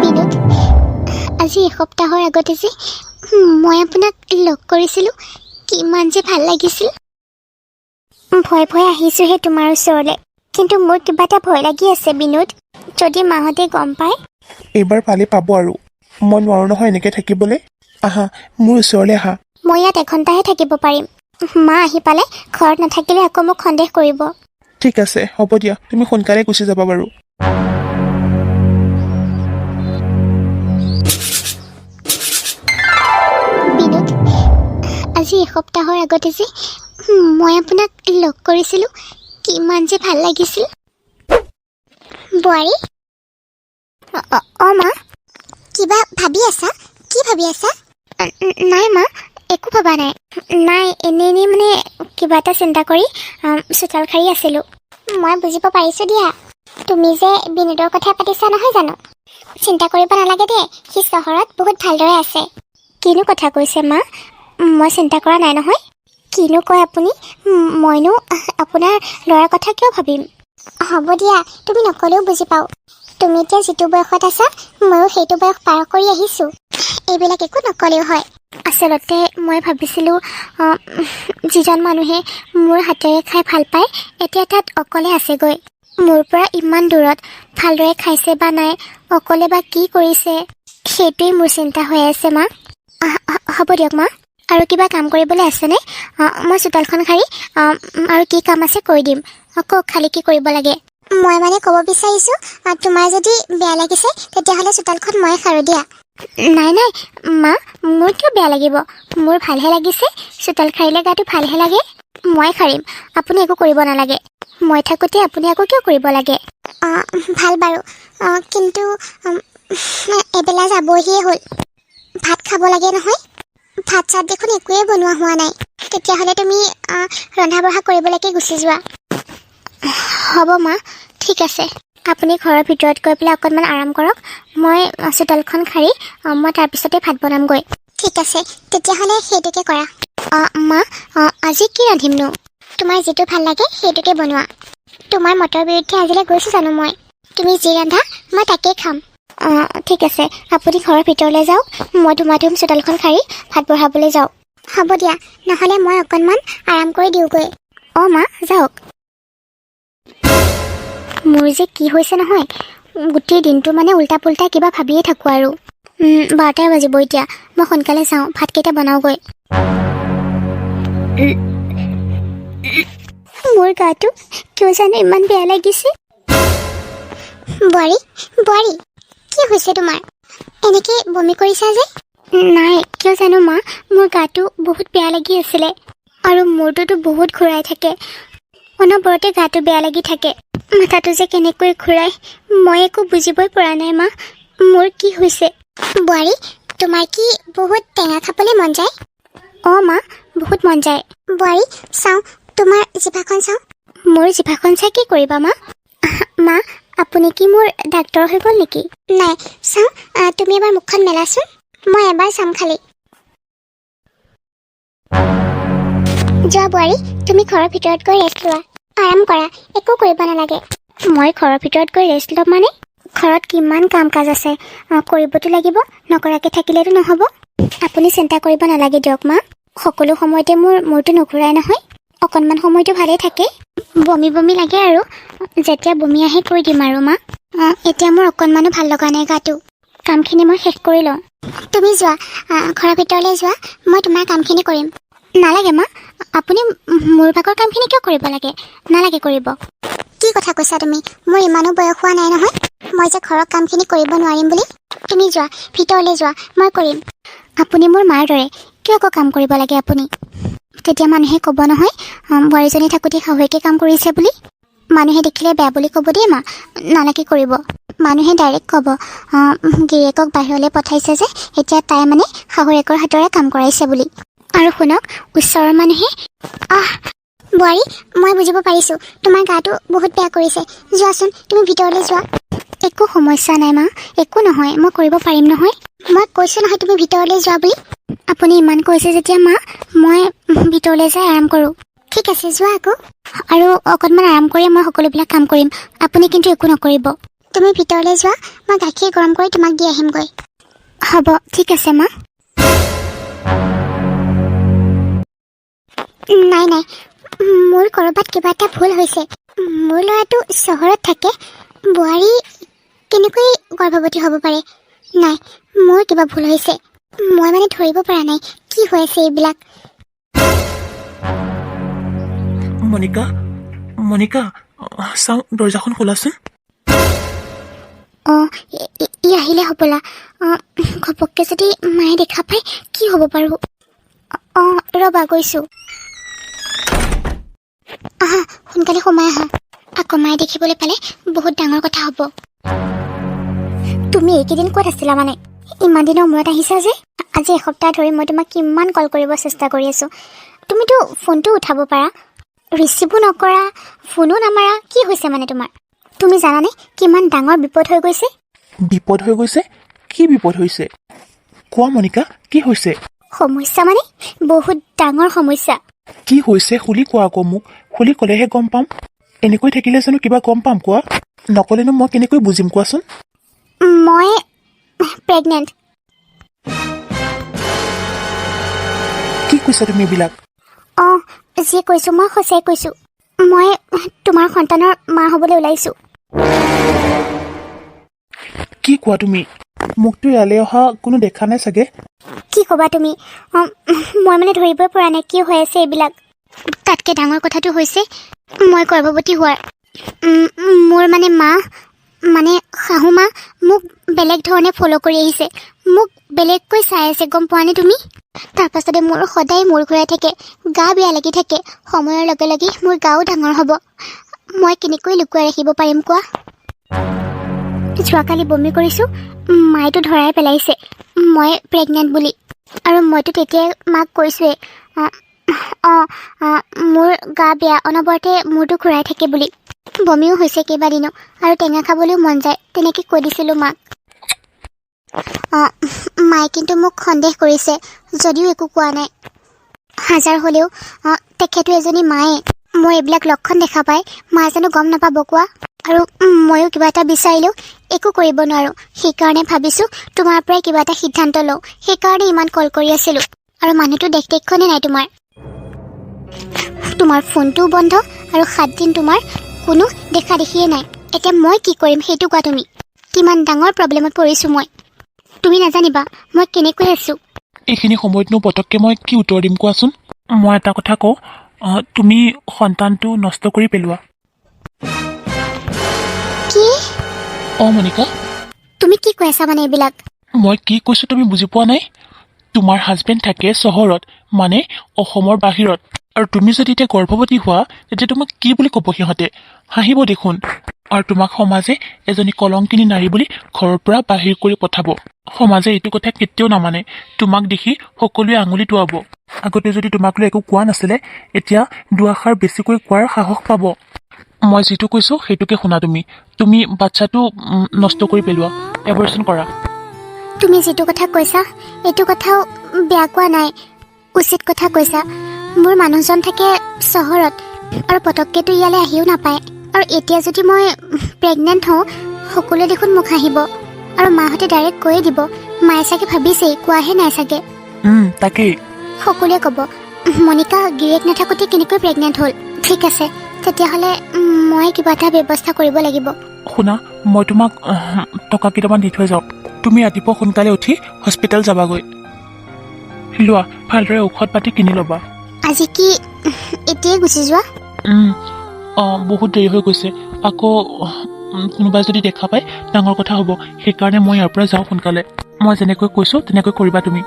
বিনোদ, আজি এসপ্তাহৰ আগতে যে মই আপোনাক লগ কৰিছিলোঁ, কিমান যে ভাল লাগিছিল। ভয় ভয় আহিছোঁহে তোমাৰ ওচৰলৈ, কিন্তু মোৰ কিবা এটা ভয় লাগি আছে বিনোদ। যদি মাহঁতে গম পায়। এইবাৰ পালে পাব আৰু মই নোৱাৰো নহয় এনেকৈ থাকিবলৈ। আহা, মোৰ ওচৰলৈ আহা। মই ইয়াত এঘণ্টাহে থাকিব পাৰিম। মা আহি পালে ঘৰত নাথাকিলে আকৌ মোক সন্দেহ কৰিব। ঠিক আছে, হ'ব দিয়া, তুমি সোনকালে গুচি যাবা বাৰু। বিনোদ, আজি এসপ্তাহৰ আগতে যে মই আপোনাক লগ কৰিছিলোঁ, কিমান যে ভাল লাগিছিল। বোৱাৰী, অঁ মা, কিবা ভাবি আছা? কি ভাবি আছা? নাই মা, একো ভবা নাই। নাই, এনেই মানে কিবা এটা চিন্তা কৰি চোতাল সাৰি আছিলোঁ। মই বুজিব পাৰিছোঁ দিয়া, তুমি যে বিনোদৰ কথা পাতিছা নহয় জানো। চিন্তা কৰিব নালাগে দেই, সি চহৰত বহুত ভালদৰে আছে। কিনো কথা কৈছে মা? মই চিন্তা কৰা নাই নহয়। কিনো কয় আপুনি? মইনো আপোনাৰ ল'ৰাৰ কথা কিয় ভাবিম? হ'ব দিয়া, তুমি নকলেও বুজি পাওঁ। তুমি এতিয়া যিটো বয়সত আছা, ময়ো সেইটো বয়স পাৰ কৰি আহিছোঁ। এইবিলাক একো নকলেও হয়। আচলতে মই ভাবিছিলোঁ, যিজন মানুহে মোৰ হাতেৰে খাই ভাল পায়, এতিয়া তাত অকলে আছেগৈ। মোৰ পৰা ইমান দূৰত, ভালদৰে খাইছে বা নাই, অকলে বা কি কৰিছে, সেইটোৱেই মোৰ চিন্তা হৈ আছে মা। হ'ব দিয়ক মা, আৰু কিবা কাম কৰিবলৈ আছেনে? মই চোতালখন সাৰি আৰু কি কাম আছে কৰি দিম। আকৌ খালি কি কৰিব লাগে? মই মানে ক'ব বিচাৰিছোঁ, তোমাৰ যদি বেয়া লাগিছে তেতিয়াহ'লে চোতালখন মই সাৰোঁ দিয়া। নাই নাই মা, মোৰ কিয় বেয়া লাগিব? মোৰ ভালহে লাগিছে। চোতাল সাৰিলে গাটো ভালহে লাগে। মই সাৰিম, আপুনি একো কৰিব নালাগে। মই থাকোঁতে আপুনি আকৌ কিয় কৰিব লাগে? ভাল বাৰু, কিন্তু এবেলা যাবহিয়ে হ'ল। ভাত খাব লাগে নহয়। ভাত চাত দেখোন একোৱেই বনোৱা হোৱা নাই। তেতিয়াহ'লে তুমি ৰন্ধা বঢ়া কৰিবলৈকে গুচি যোৱা। হ'ব মা, ঠিক আছে। আপুনি ঘৰৰ ভিতৰত গৈ পেলাই অকণমান আৰাম কৰক। মই চোতালখন সাৰি মই তাৰপিছতে ভাত বনামগৈ। ঠিক আছে, তেতিয়াহ'লে সেইটোকে কৰা। মা, আজি কি ৰান্ধিমনো? তোমাৰ যিটো ভাল লাগে সেইটোকে বনোৱা। তোমাৰ মতৰ বিৰুদ্ধে আজিলৈ গৈছোঁ জানো মই? তুমি যি ৰান্ধা মই তাকেই খাম। ঠিক আছে, আপুনি ঘৰৰ ভিতৰলৈ যাওক। মই ধুমাধুম চোতালখন সাৰি ভাত বঢ়াবলৈ যাওঁ। হ'ব দিয়া, নহ'লে মই অকণমান আৰাম কৰি দিওঁগৈ। মা, যাওক। মোৰ যে কি হৈছে নহয়, গোটেই দিনটো মানে উল্টা পুল্টা কিবা ভাবিয়ে থাকোঁ আৰু। 12টাই বাজিব এতিয়া। মই সোনকালে যাওঁ, ভাতকেইটা বনাওঁগৈ। মোৰ গাটো কিয় জানো ইমান বেয়া লাগিছে। বোৱাৰী, বোৱাৰী, কি হৈছে তোমাৰ? এনেকৈ বমি কৰিছা যে? নাই, কিয় জানো মা, মোৰ গাটো বহুত বেয়া লাগি আছিলে। আৰু মূৰটোতো বহুত ঘূৰাই থাকে। অনবৰতে গাটো বেয়া লাগি থাকে। মাথাটো যে কেনেকৈ ঘূৰাই, মই একো বুজিবই পৰা নাই মা। মোৰ কি হৈছে? বোৱাৰী, তোমাৰ কি বহুত টেঙা খাবলৈ মন যায়? মা, বহুত মন যায়। বোৱাৰী, চাওঁ, তোমাৰ জিভাখন চাওঁ। মোৰ জিভাখন চাই কি কৰিবা মা? মা, আপুনি কি মোৰ ডাক্তৰ হৈ গ'ল নেকি? নাই, চাওঁ, তুমি এবাৰ মুখখন মেলাচোন। মই এবাৰ চাম খালি। যোৱা বোৱাৰী, তুমি ঘৰৰ ভিতৰত গৈ ৰেষ্ট লোৱা। আৰাম কৰা, একো কৰিব নালাগে। মই ঘৰৰ ভিতৰত গৈ ৰেষ্ট ল'ম মানে? ঘৰত কিমান কাম কাজ আছে, কৰিবতো লাগিব, নকৰাকৈ থাকিলেতো নহ'ব। আপুনি চিন্তা কৰিব নালাগে দিয়ক মা। সকলো সময়তে মোৰ মূৰটো নুঘূৰাই নহয়। অকণমান সময়টো ভালেই থাকে। বমি বমি লাগে আৰু যেতিয়া বমি আহে কৈ দিম আৰু মা। এতিয়া মোৰ অকণমানো ভাল লগা নাই গাটো। কামখিনি মই শেষ কৰি লওঁ। তুমি যোৱা, ঘৰৰ ভিতৰলৈ যোৱা, মই তোমাৰ কামখিনি কৰিম। নালাগে মা, আপুনি মোৰ ভাগৰ কামখিনি কিয় কৰিব লাগে? নালাগে কৰিব। কি কথা কৈছা তুমি? মোৰ ইমানো বয়স হোৱা নাই নহয়, মই যে ঘৰৰ কামখিনি কৰিব নোৱাৰিম বুলি। তুমি যোৱা, ভিতৰলৈ যোৱা, মই কৰিম। আপুনি মোৰ মাৰ দৰে, কিয় আকৌ কাম কৰিব লাগে আপুনি? তেতিয়া মানুহে ক'ব নহয়, বোৱাৰীজনী থাকোঁতে শাহুৱেকে কাম কৰিছে বুলি। মানুহে দেখিলে বেয়া বুলি ক'ব দেই মা, নালাগে কৰিব। মানুহে ডাইৰেক্ট ক'ব, গিৰিয়েকক বাহিৰলৈ পঠাইছে যে, এতিয়া তাই মানে শাহুৱেকৰ হাতৰে কাম কৰাইছে বুলি। আৰু শুনক, ওচৰৰ মানুহে বোৱাৰী, মই বুজিব পাৰিছোঁ, তোমাৰ গাটো বহুত বেয়া কৰিছে। যোৱাচোন, তুমি ভিতৰলৈ যোৱা। একো সমস্যা নাই মা, একো নহয়, মই কৰিব পাৰিম নহয়। মই কৈছোঁ নহয় তুমি ভিতৰলৈ যোৱা বুলি। আপুনি ইমান কৈছে যেতিয়া মা, মই ভিতৰলৈ যাই আৰাম কৰোঁ। ঠিক আছে যোৱা আকৌ আৰু অকণমান আৰাম কৰি মই সকলোবিলাক কাম কৰিম আপুনি কিন্তু একো নকৰিব তুমি ভিতৰলৈ যোৱা মই গাখীৰ গৰম কৰি তোমাক দি আহিমগৈ হ'ব ঠিক আছে মা নাই নাই মোৰ ক'ৰবাত কিবা এটা ভুল হৈছে মোৰ ল'ৰাটো চহৰত থাকে বোৱাৰী কেনেকৈ গৰ্ভৱতী হ'ব পাৰে নাই মোৰ কিবা ভুল হৈছে মই মানে ধৰিব পৰা নাই কি হৈ আছে এইবিলাক মনিকা মনিকা চাওঁ দৰ্জাখন খোলাচোন অঁ ই আহিলে হ'বলা ঘপককৈ যদি মায়ে দেখা পায় কি হ'ব বাৰু অঁ ৰ'বা গৈছোঁ আহা সোনকালে সোমাই আহা আকৌ মায়ে দেখিবলৈ পালে বহুত ডাঙৰ কথা হ'ব তুমি এইকেইদিন ক'ত আছিলা মানে ইমান দিনৰ মূৰত আহিছা যে আজি এসপ্তাহ ধৰি মই তোমাক কিমান কল কৰিব চেষ্টা কৰি আছোঁ তুমিতো ফোনটো উঠাব পাৰা ৰিচিভো নকৰা ফোনো নামাৰা কি হৈছে মানে তোমাৰ তুমি জানানে কিমান ডাঙৰ বিপদ হৈ গৈছে বিপদ হৈ গৈছে কি বিপদ হৈছে কোৱা মনিকা কি হৈছে সমস্যা মানে বহুত ডাঙৰ সমস্যা কি হৈছে খুলি কোৱা আকৌ মোক খুলি ক'লেহে গম পাম এনেকৈ থাকিলে জানো কিবা গম পাম কোৱা নক'লেনো মই কেনেকৈ বুজিম কোৱাচোন মই প্ৰেগনেণ্ট কি কৈছা তুমি এইবিলাক অঁ যি কৈছোঁ মই সঁচাই কৈছোঁ মই তোমাৰ সন্তানৰ মা হ'বলৈ ওলাইছোঁ কি কোৱা তুমি মোকতো ইয়ালৈ অহা কোনো দেখা নাই চাগে কি ক'বা তুমি মই মানে ধৰিবই পৰা নাই কি হৈ আছে এইবিলাক তাতকৈ ডাঙৰ কথাটো হৈছে মই গৰ্ভৱতী হোৱাৰ মোৰ মানে মা মানে শাহু মা মোক বেলেগ ধৰণে ফ'ল' কৰি আহিছে মোক বেলেগকৈ চাই আছে গম পোৱা নে তুমি তাৰপাছতে মোৰ সদায় মূৰ ঘূৰাই থাকে গা বেয়া লাগি থাকে সময়ৰ লগে লগে মোৰ গাও ডাঙৰ হ'ব মই কেনেকৈ লুকুৱাই ৰাখিব পাৰিম কোৱা যোৱাকালি বমি কৰিছোঁ মায়েতো ধৰাই পেলাইছে মই প্ৰেগনেণ্ট বুলি আৰু মইতো তেতিয়াই মাক কৈছোঁৱে অঁ মোৰ গা বেয়া অনবৰতে মূৰটো ঘূৰাই থাকে বুলি বমিও হৈছে কেইবাদিনো আৰু টেঙা খাবলৈও মন যায় তেনেকৈ কৈ দিছিলোঁ মাক মায়ে কিন্তু মোক সন্দেহ কৰিছে যদিও একো কোৱা নাই হাজাৰ হ'লেও তেখেতো এজনী মায়ে মোৰ এইবিলাক লক্ষণ দেখা পাই মায়ে জানো গম নাপাব কোৱা আৰু ময়ো কিবা এটা বিচাৰিলেও একো কৰিব নোৱাৰোঁ সেইকাৰণে ভাবিছোঁ তোমাৰ পৰাই কিবা এটা সিদ্ধান্ত লওঁ সেইকাৰণে ইমান কল কৰি আছিলোঁ আৰু মানুহটো দেখনে নাই তোমাৰ ফোনটোও বন্ধ আৰু 7 দিন তোমাৰ কোনো দেখা দেখিয়ে নাই এতিয়া মই কি কৰিম সেইটো কোৱা তুমি কিমান ডাঙৰ প্ৰব্লেমত পৰিছোঁ মই তুমি নাজানিবা মই কেনেকৈ আছোঁ এইখিনি সময়তনো পটককৈ মই কি উত্তৰ দিম কোৱাচোন মই এটা কথা কওঁ তুমি সন্তানটো নষ্ট কৰি পেলোৱা কি অঁ মনিকা তুমি কি কৈ আছা মানে এইবিলাক মই কি কৈছোঁ তুমি বুজি পোৱা নাই তোমাৰ হাজবেণ্ড থাকে চহৰত মানে অসমৰ বাহিৰত আৰু তুমি যদি এতিয়া গৰ্ভৱতী হোৱা তেতিয়া তোমাক কি বুলি ক'ব সিহঁতে হাঁহিব দেখোন আৰু তোমাক সমাজে এজনী কলংকিনী নাৰী বুলি ঘৰৰ পৰা বাহিৰ কৰি পঠাব সমাজে এইটো কথা কেতিয়াও নামানে তোমাক দেখি সকলোৱে আঙুলি টুৱাব আগতে যদি তোমাক লৈ একো কোৱা নাছিলে এতিয়া দুআষাৰ বেছিকৈ কোৱাৰ সাহস পাব মই যিটো কৈছোঁ সেইটোকে শুনা তুমি বাচ্ছাটো নষ্ট কৰি পেলোৱা এবৰ্চন কৰা তুমি যিটো কথা কৈছা এইটো কথাও বেয়া কোৱা নাই উচিত কথা কৈছা মোৰ মানুহজন থাকে চহৰত আৰু পটককেতো ইয়ালৈ আহিও নাপায় আৰু এতিয়া যদি মই প্ৰেগনেণ্ট হওঁ সকলোৱে দেখোন মোক হাঁহিব আৰু মাহঁতে ডাইৰেক্ট কৈয়ে দিব মায়ে চাগে ভাবিছেই কোৱাহে নাই চাগে তাকেই সকলোৱে ক'ব মনিকা গিৰিয়েক নাথাকোঁতে কেনেকৈ প্ৰেগনেণ্ট হ'ল ঠিক আছে তেতিয়াহ'লে মই কিবা এটা ব্যৱস্থা কৰিব লাগিব শুনা মই তোমাক টকা কেইটামান দি থৈ যাওঁ তুমি ৰাতিপুৱা সোনকালে উঠি হস্পিটেল যাবাগৈ লোৱা ভালদৰে ঔষধ পাতি কিনি ল'বা আজি কি এতিয়াই গুচি যোৱা বহুত দেৰি হৈ গৈছে আকৌ কোনোবাই যদি দেখা পায় ডাঙৰ কথা হ'ব সেইকাৰণে মই ইয়াৰ পৰা যাওঁ সোনকালে মই যেনেকৈ কৈছোঁ তেনেকৈ কৰিবা তুমি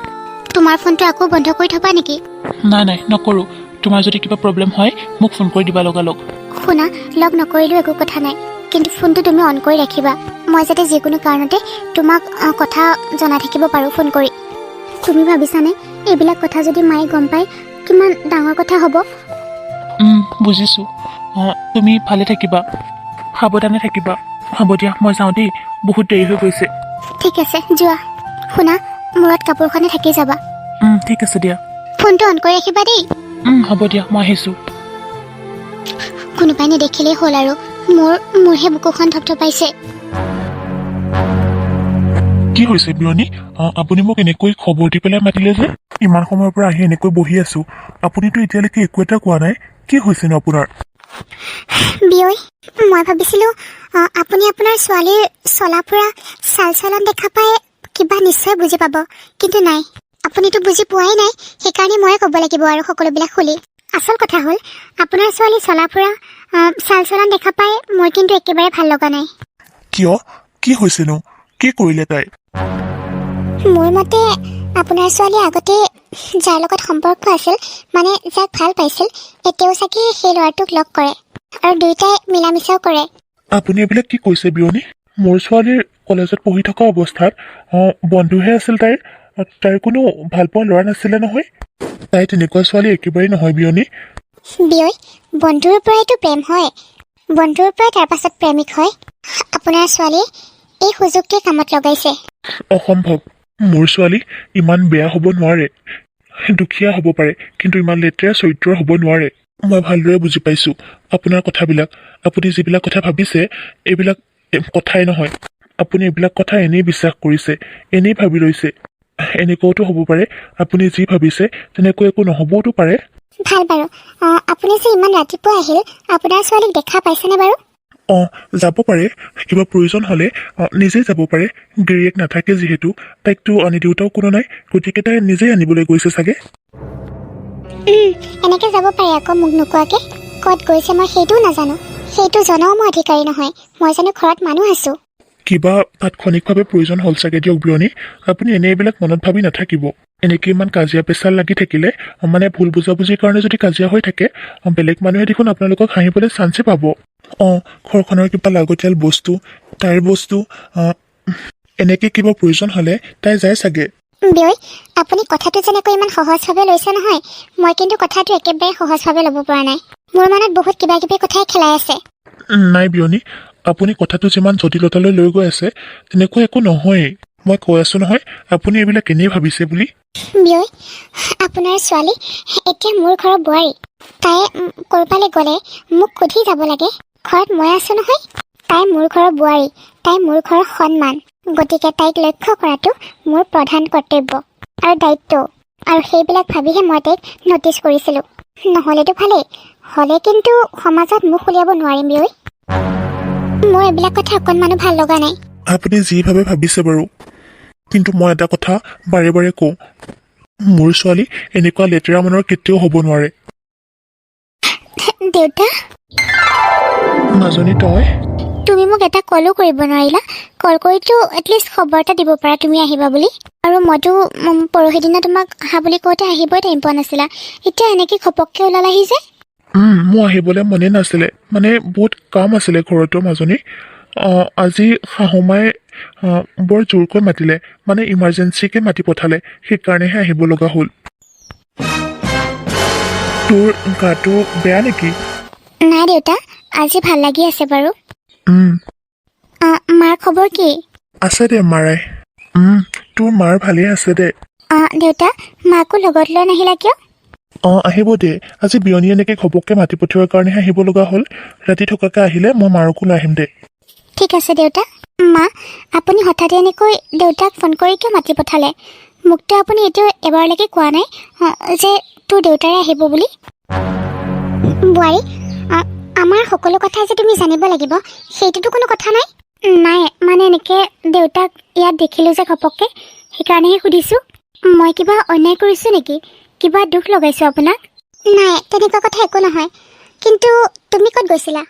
তোমাৰ ফোনটো আকৌ বন্ধ কৰি থবা নেকি নাই নকৰোঁ তোমাৰ যদি কিবা প্ৰব্লেম হয় মোক ফোন কৰি দিবা লগালগ শুনা লগ নকৰিলেও একো কথা নাই কিন্তু ফোনটো তুমি অন কৰি ৰাখিবা মই যাতে যিকোনো কাৰণতে তোমাক কথা জনাই থাকিব পাৰোঁ ফোন কৰি তুমি ভাবিছানে এইবিলাক কথা যদি মায়ে গম পায় কিমান ডাঙৰ কথা হ'ব বুজিছোঁ তুমি ভালে থাকিবা সাৱধানে থাকিবা হ'ব দিয়া মই যাওঁ দেই বহুত দেৰি হৈ গৈছে ঠিক আছে যোৱা শুনা মূৰত কাপোৰখনে থাকি যাবা ঠিক আছে দিয়া ফোনটো অন কৰি ৰাখিবা দেই হ'ব দিয়া মই আহিছোঁ কোনোবাই নেদেখিলেই হ'ল আৰু মোৰহে বুকুখন থপথপাইছে। কি হৈছে বিয়নী? আপুনি মোক এনেকৈ খবৰ দি পেলাই মাতিলে যে? ইমান সময়ৰ পৰা আহি এনেকৈ বহি আছো, আপুনিতো এতিয়ালৈকে একো এটা কোৱা নাই। কি হৈছেনো আপোনাৰ? বিয়ৈ, মই ভাবিছিলোঁ আপুনি আপোনাৰ ছোৱালীৰ চলা ফুৰা চাল চলন দেখা পাই কিবা নিশ্চয় বুজি পাব, কিন্তু নাই, আপুনিতো বুজি পোৱাই নাই। সেইকাৰণে ময়ে ক'ব লাগিব আৰু সকলোবিলাক খুলি। আচল কথা হ'ল আপোনাৰ ছোৱালী চলা ফুৰা চাল চলন দেখা পাই মই কিন্তু একেবাৰে ভাল লগা নাই। কিয়? কি হৈছেনো? কি কৰিলে তাই? মোৰ মতে আপোনাৰ ছোৱালীয়ে আগতে যাৰ লগত সম্পৰ্ক আছিল, মানে যাক ভাল পাইছিল, এতিয়াও চাগে সেই ল'ৰাটোক লগ কৰে আৰু দুয়োটাই মিলা মিছাও কৰে। আপুনি এইবিলাক কি কৈছে বিয়নী? মোৰ ছোৱালীৰ কলেজত পঢ়ি থকা অৱস্থাত বন্ধুহে আছিল তাইৰ। তাইৰ কোনো ভালপোৱা ল'ৰা নাছিলে নহয়। তাই তেনেকুৱা ছোৱালী একেবাৰেই নহয় বিয়নী। বিয়ৈ, বন্ধুৰ পৰাইতো প্ৰেম হয়, বন্ধুৰ পৰা তাৰ পাছত প্ৰেমিক হয়। আপোনাৰ ছোৱালীয়ে এই সুযোগটোৱে কামত লগাইছে। অসম্ভৱ। মোৰ ছোৱালী ইমান বেয়া হ'ব নোৱাৰে। দুখীয়া হ'ব পাৰে, কিন্তু ইমান লেতেৰা চৰিত্ৰৰ হ'ব নোৱাৰে। মই ভালদৰে বুজি পাইছোঁ আপোনাৰ কথাবিলাক। আপুনি যিবিলাক কথা ভাবিছে এইবিলাক কথাই নহয়। আপুনি এইবিলাক কথা এনেই বিশ্বাস কৰিছে, এনেই ভাবি লৈছে। এনেকুৱাওতো হ'ব পাৰে আপুনি যি ভাবিছে তেনেকৈ একো নহ'বওতো পাৰে। ভাল বাৰু, আপুনি যে ইমান ৰাতিপুৱা আহিল, আপোনাৰ ছোৱালীক দেখা পাইছেনে বাৰু? যাব পাৰে। কিবা প্ৰয়োজন হ'লে নিজেই যাব পাৰে। গিৰিয়েক নাথাকে যিহেতু, তাইকতো আনি দিওঁতাও কোনো নাই, গতিকে তাই নিজেই আনিবলৈ গৈছে চাগে। এনেকৈ যাব পাৰে আকৌ মোক নোকোৱাকৈ? ক'ত গৈছে মই সেইটোও নাজানো, সেইটো জনাও মই অধিকাৰী নহয়। মই জানো ঘৰত মানুহ আছোঁ। কিবা তাৎক্ষণিকভাৱে প্ৰয়োজন হ'ল চাগে দিয়ক বিয়নী। আপুনি এনে এইবিলাক মনত ভাবি নাথাকিব। এনেকৈ ইমান কাজিয়া পেচাল লাগি থাকিলে, মানে ভুল বুজাবুজিৰ কাৰণে যদি কাজিয়া হৈ থাকে, বেলেগ মানুহে দেখোন আপোনালোকক হাঁহিবলৈ চান্সে পাব। ঘৰখনৰ কিবা লাগতিয়াল বস্তু, তাইৰ বস্তু, এনেকৈ কিবা প্ৰয়োজন হ'লে তাই যায় চাগে। বিয়ৈ, আপুনি কথাটো যেনেকৈ ইমান সহজভাৱে লৈছে নহয়, মই কিন্তু কথাটো একেবাৰে সহজভাৱে ল'ব পৰা নাই। মোৰ মনত বহুত কিবা কিবি কথাই খেলাই আছে। নাই বিয়নী, আপুনি কথাটো যিমান জটিলতালৈ লৈ গৈ আছে তেনেকুৱা একো নহয়েই। মই কৈ আছোঁ নহয়, আপুনি এইবিলাক এনেই ভাবিছে বুলি। বিয়ৈ, আপোনাৰ ছোৱালী এতিয়া মোৰ ঘৰৰ বোৱাৰী। তাই ক'ৰবালৈ গ'লে মোক সুধি যাব লাগে, ঘৰত মই আছোঁ নহয়। তাই মোৰ ঘৰৰ বোৱাৰী, তাই মোৰ ঘৰৰ সন্মান, গতিকে তাইক লক্ষ্য কৰাটো মোৰ প্ৰধান কৰ্তব্য আৰু দায়িত্ব। আৰু সেইবিলাক ভাবিহে মই তাইক ন'টিছ কৰিছিলোঁ। নহ'লেতো ভালেই, হ'লে কিন্তু সমাজত মুখ উলিয়াব নোৱাৰিম বিয়ৈ। মোৰ এইবিলাক কথা অকণমানো ভাল লগা নাই। আপুনি যিভাৱে ভাবিছে বাৰু, কিন্তু মই এটা কথা বাৰে বাৰে কওঁ, মোৰ ছোৱালী এনেকুৱা লেতেৰা মনৰ কেতিয়াও হ'ব নোৱাৰে। দেউতা, মাজনী তই তুমি মোক এটা কলো কৰিব নোৱাৰিলা? কল কৰিতো এটলিষ্ট খবৰ এটা দিব পাৰা তুমি আহিবা বুলি। আৰু মইতো পৰহি দিনা তোমাক আহা বুলি কওঁতে আহিবই টাইম পোৱা নাছিলা, এতিয়া এনেকৈ ঘপককৈ ওলালাহি যে? মোৰ আহিবলৈ মনে নাছিলে, মানে বহুত কাম আছিলে ঘৰতো মাজনী। আজি শাহুমাই বৰ জোৰকৈ মাতিলে, মানে ইমাৰ্জেঞ্চিকৈ মাতি পঠালে, সেইকাৰণেহে আহিব লগা হ'ল। তোৰ গাটো বেয়া নেকি? নাই দেউতা, আজি ভাল লাগি আছে বাৰু। মাৰ খবৰ কি? আছে দে মাৰাই। তোৰ মাৰ ভালেই আছে দে। দেউতা, মাকো লগত লৈ নাহিলা কিয়? আহিব দে, আজি বিয়নী এনেকৈ ঘপককৈ মাতি পঠিওৱাৰ কাৰণেহে আহিব লগা হ'ল। ৰাতি থকাকৈ আহিলে মই মাৰকো লৈ আহিম দে। ঠিক আছে দেউতা। মা, আপুনি হঠাতে এনেকৈ দেউতাক ফোন কৰি কিয় মাতি পঠালে? মোকতো আপুনি এইটো এবাৰলৈকে কোৱা নাই যে তোৰ দেউতাৰে আহিব বুলি। বোৱাৰী, আমাৰ সকলো কথা যে তুমি জানিব লাগিব সেইটোতো কোনো কথা নাই। নাই, মানে এনেকৈ দেউতাক ইয়াত দেখিলোঁ যে ঘপককৈ, সেইকাৰণেহে সুধিছোঁ। মই কিবা অন্যায় কৰিছোঁ নেকি? কিবা দুখ লগাইছোঁ আপোনাক? নাই, তেনেকুৱা কথা একো নহয়। কিন্তু তুমি ক'ত গৈছিলা?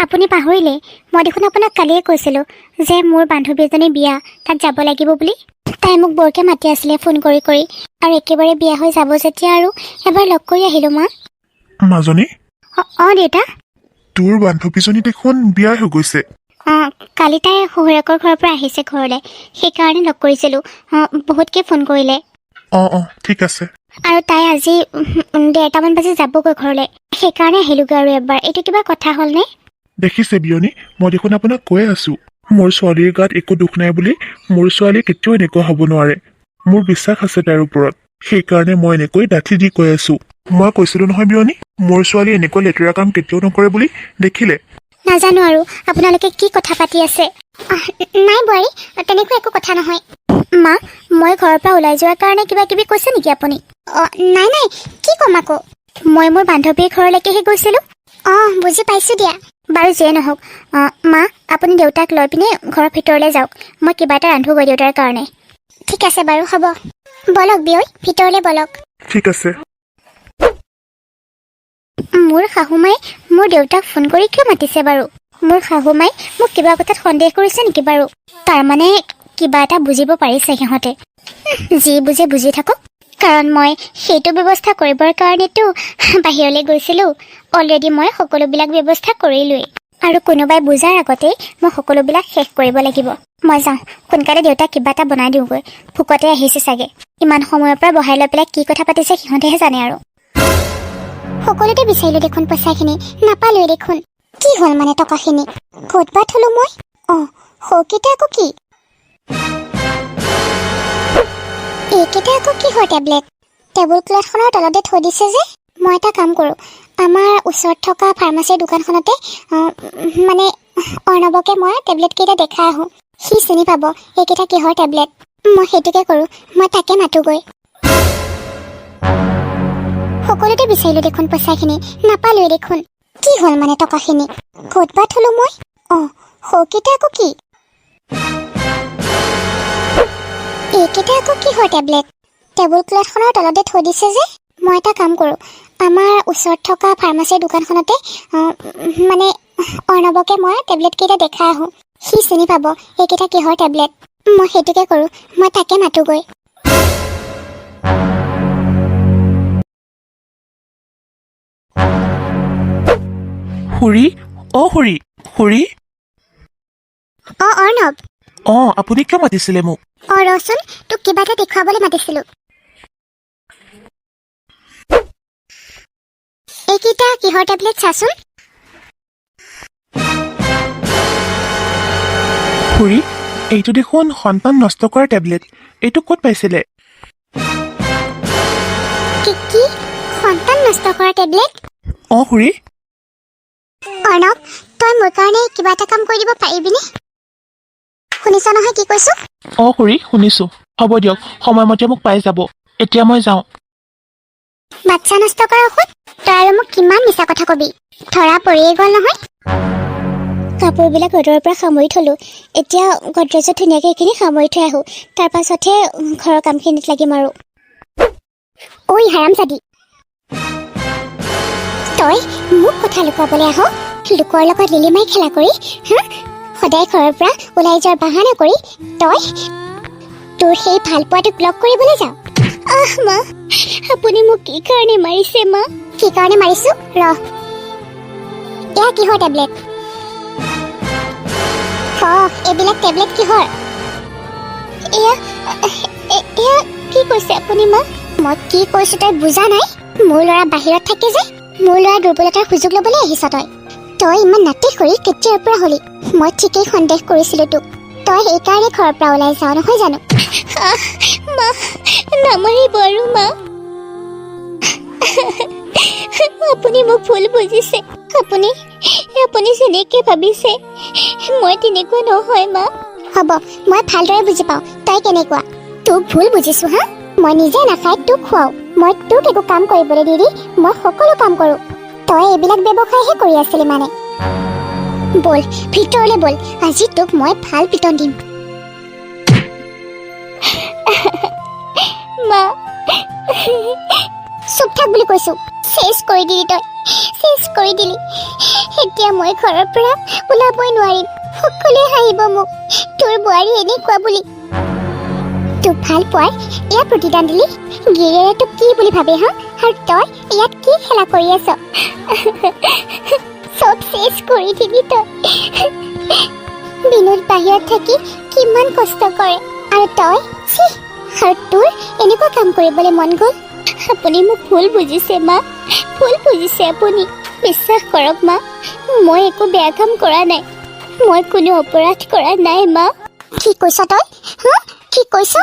আপুনি পাহৰিলে? মই দেখোন আপোনাক কালিয়ে কৈছিলোঁ যে মোৰ বান্ধৱী এজনী বিয়া, তাত যাব লাগিব বুলি। তাই মোক বৰকৈ মাতি আছিলে ফোন কৰি কৰি, আৰু একেবাৰে বিয়া হৈ যাব যেতিয়া আৰু এবাৰ লগ কৰি আহিলোঁ। মা মাজনী, দেউতা। তোৰ বান্ধৱীজনী দেখোন বিয়া হৈ গৈছে। কালি তাই শহুৰেকৰ ঘৰৰ পৰা আহিছে ঘৰলৈ, সেইকাৰণে লগ কৰিছিলোঁ। বহুতকৈ ফোন কৰিলে। ঠিক আছে। আৰু তাই আজি 1:30মান বাজি যাবগৈ ঘৰলৈ, সেইকাৰণে আহিলোগৈ আৰু এবাৰ। এইটো কিবা কথা হ'লনে? দেখিছে বিয়নী, মই দেখোন আপোনাক কৈয়ে আছোঁ, মোৰ ছোৱালীৰ গাত একো দুখ নাই বুলি। মোৰ ছোৱালী কেতিয়াও এনেকুৱা হ'ব নোৱাৰে। মোৰ বিশ্বাস আছে তাইৰ ওপৰত, সেইকাৰণে মই এনেকৈ ডাঠি দি কৈ আছোঁ। মই কৈছিলোঁ নহয় বিয়নী, মোৰ ছোৱালী এনেকুৱা লেতেৰা কাম কেতিয়াও নকৰে বুলি। দেখিলে? নাজানো আৰু আপোনালোকে কি কথা পাতি আছে। নাই বোৱাৰী, তেনেকুৱা একো কথা নহয়। মা, মই ঘৰৰ পৰা ওলাই যোৱাৰ কাৰণে কিবা কিবি কৈছে নেকি আপুনি? নাই নাই, কি ক'ম আকৌ? মই মোৰ বান্ধৱীৰ ঘৰলৈকেহে গৈছিলোঁ। বুজি পাইছোঁ দিয়া। বাৰু যিয়ে নহওক, মা আপুনি দেউতাক লৈ পিনে ঘৰৰ ভিতৰলৈ যাওক। মই কিবা এটা ৰান্ধোগৈ দেউতাৰ কাৰণে। ঠিক আছে বাৰু, হ'ব। বলক বিয়ৈ, ভিতৰলৈ বলক। ঠিক আছে। মোৰ শাহুমাই মোৰ দেউতাক ফোন কৰি কিয় মাতিছে বাৰু? মোৰ শাহুমাই মোক কিবা কথাত সন্দেহ কৰিছে নেকি বাৰু? তাৰমানে কিবা এটা বুজিব পাৰিছে সিহঁতে। যি বুজে বুজি থাকক, কাৰণ মই সেইটো ব্যৱস্থা কৰিবৰ কাৰণেতো বাহিৰলৈ গৈছিলোঁ। অলৰেডি মই সকলোবিলাক ব্যৱস্থা কৰিলোৱেই, আৰু কোনোবাই বুজাৰ আগতেই মই সকলোবিলাক শেষ কৰিব লাগিব। মই যাওঁ, সোনকালে দেউতাক কিবা এটা বনাই দিওঁগৈ। ভোকতে আহিছে চাগে। ইমান সময়ৰ পৰা বহাই লৈ পেলাই কি কথা পাতিছে সিহঁতেহে জানে আৰু। সকলোতে বিচাৰিলোঁ দেখোন পইচাখিনি, নাপালোৱে দেখোন। কি হ'ল মানে টকাখিনি? ক'ত বা থলো মই? সৌকেইটা আকৌ কি? এইকেইটা আকৌ কিহৰ টেবলেট? টেবুল ক্লথখনৰ তলতে থৈ দিছে যে। মই এটা কাম কৰোঁ, আমাৰ ওচৰত থকা ফাৰ্মাচীৰ দোকানখনতে মানে অৰ্ণৱকে মই টেবলেটকেইটা দেখাই আহোঁ। সি চিনি পাব এইকেইটা কিহৰ টেবলেট। মই সেইটোকে কৰোঁ, মই তাকে মাতোগৈ। সকলোতে বিচাৰিলোঁ দেখোন পইচাখিনি, নাপালোৱে দেখোন। কি হ'ল মানে টকাখিনি? ক'ত বা থলো মই? সৌকেইটা আকৌ কি? এইকেইটা আকৌ কিহৰ টেবলেট? টেবুল ক্লথখনৰ তলতে থৈ দিছে যে। মই এটা কাম কৰোঁ, আমাৰ ওচৰত থকা ফাৰ্মাচীৰ দোকানখনতে মানে অৰ্ণৱকে মই টেবলেটকেইটা দেখাই আহোঁ। সি চিনি পাব এইকেইটা কিহৰ টেবলেট। মই সেইটোকে কৰোঁ, মই তাকে মাতোগৈ। খুৰী, খুৰী, খুৰী। অৰ্ণৱ। আপুনি কিয় মাতিছিলে মোক? ৰচোন, তোক কিবা এটা দেখুৱাবলৈ মাতিছিলোঁ। এইকেইটা কিহৰ টেবলেট চাচোন। খুৰী, এইটো দেখোন সন্তান নষ্ট কৰা টেবলেট। এইটো ক'ত পাইছিলে? কি সন্তান নষ্ট কৰা টেবলেট? খুৰী। অৰ্ণৱ, তই মোৰ কাৰণে কিবা এটা কাম কৰি দিব পাৰিবিনে? শুনিছ নহয় কি কৈছো? খুৰী, শুনিছোঁ। হ'ব দিয়ক, সময়মতে মোক পাই যাব। এতিয়া মই যাওঁ। বাচ্ছা নষ্ট কৰা ঔষধ? তই আৰু মোক কিমান মিছা কথা কবি? ধৰা পৰিয়ে গ'ল নহয়। কাপোৰবিলাক ৰ'দৰ পৰা সামৰি থলোঁ। এতিয়া গডৰেজত ধুনীয়াকৈ এইখিনি সামৰি থৈ আহোঁ। তাৰ পাছতহে ঘৰৰ কামখিনিত লাগিম আৰু। ঐ হাৰামজাদি, তই মোক কথা লুকুৱাবলৈ আহ? লোকৰ লগত লিলিমাই খেলা কৰি, সদায় ঘৰৰ পৰা ওলাই যোৱাৰ বাহানা কৰি তই তোৰ সেই ভাল পোৱাটোক লগ কৰিবলৈ যাওঁ। মা, আপুনি মোক কি কাৰণে মাৰিছে মা? কি কাৰণে মাৰিছো? এয়া কিহৰ টেবলেট? এইবিলাক টেবলেট কিহৰ? এয়া কি কৈছে আপুনি মা? মই কি কৈছো তই বুজা নাই? মোৰ ল'ৰা বাহিৰত থাকে যে, মোৰ ল'ৰা দুৰ্বলতাৰ সুযোগ ল'বলৈ আহিছ তই ইমান নাটক কৰি কেতিয়াৰ পৰা হলি? মই ঠিকেই সন্দেহ কৰিছিলোঁ তোক। তই সেইকাৰণে ঘৰৰ পৰা ওলাই যাওঁ নহয় জানো? মা, নামাৰিব আৰু মা। আপুনি মোক ভুল বুজিছে। আপুনি যেনেকৈ ভাবিছে মই তেনেকুৱা নহয় মা। হ'ব, মই ভালদৰে বুজি পাওঁ তই কেনেকুৱা। তোক ভুল বুজিছো হা? মই নিজে নাখাই তোক খুৱাওঁ। মই তোক একো কাম কৰিবলৈ নিদি মই সকলো কাম কৰোঁ। তই এইবিলাক ব্যৱসায়হে কৰি আছিলি মানে। বল ভিতৰলৈ বল, আজি তোক মই ভাল পিটন দিম। মা, চুপ থাক বুলি কৈছো। চেছ কৰি দিলি তই, চেছ কৰি দিলি। এতিয়া মই ঘৰৰ পৰা ওলাবই নোৱাৰিম। সকলোৱে হাঁহিব মোক, তোৰ বোৱাৰী এনেকুৱা বুলি। তোক ভাল পোৱাৰ এয়া প্ৰতিদান দিলি? গিৰিয়েৰে তোক কি বুলি ভাবে হা? আৰু তই ইয়াত কি খেলা কৰি আছ? চব চেছ কৰি দিবি তই। বিনোদ বাহিৰত থাকি কিমান কষ্ট কৰে, আৰু তই আৰু তোৰ এনেকুৱা কাম কৰিবলৈ মন গ'ল? আপুনি মোক ভুল বুজিছে মা, ভুল বুজিছে আপুনি। বিশ্বাস কৰক মা, মই একো বেয়া কাম কৰা নাই। মই কোনো অপৰাধ কৰা নাই মা। কি কৈছ তই? কি কৈছ?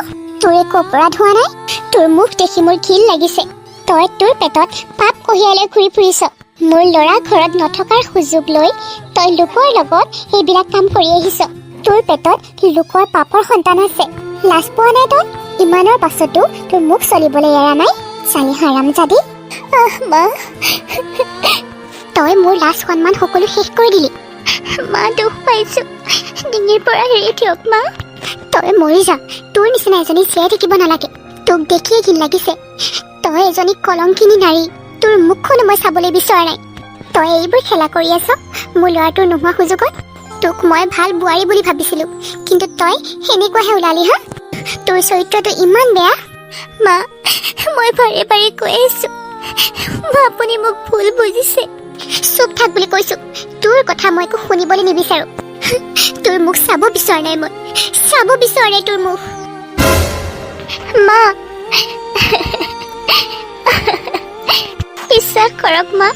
তোৰ একো অপৰাধ হোৱা নাই? তোৰ মুখ দেখি মোৰ ঘিণ লাগিছে। তই তোৰ পেটত পাপ কঢ়িয়াই লৈ ঘূৰি ফুৰিছ। মোৰ ল'ৰা ঘৰত নথকাৰ সুযোগ লৈ তই লোকৰ লগত এইবিলাক কাম কৰি আহিছ। তোৰ পেটত লোকৰ পাপৰ সন্তান আছে। লাজ পোৱা নাই তই? ইমানৰ পাছতো তোৰ মুখ চলিবলৈ এৰা নাই। চালি হাৰামজাদী। মা, তই মোৰ লাজ সন্মান সকলো শেষ কৰি দিলি। মা, দুখ পাইছো, ডিঙিৰ পৰা হেৰি দিয়ক মা। তই মৰি যা, তোৰ নিচিনা এজনী জীয়াই থাকিব নালাগে। তোক দেখিয়ে ঘিণ লাগিছে। তই এজনী কলংকিনী নাৰী। তোৰ মুখখনো মই চাবলৈ বিচৰা নাই। তই এইবোৰ খেলা কৰি আছ মোৰ ল'ৰাটোৰ নোহোৱা সুযোগত। তোক মই ভাল বোৱাৰী বুলি ভাবিছিলো, কিন্তু তই সেনেকুৱাহে ওলালি। হা, তোৰ চৰিত্ৰটো ইমান বেয়া। মা, মই বাৰে বাৰে কৈ আছো, আপুনি মোক ভুল বুজিছে। চুপ থাক বুলি কৈছো। তোৰ কথা মই একো শুনিবলৈ নিবিচাৰো। তোৰ মুখ চাব বিচৰা নাই মই। চাব বিচৰা নাই তোৰ মুখ। মা, বিশ্বাস কৰক মা,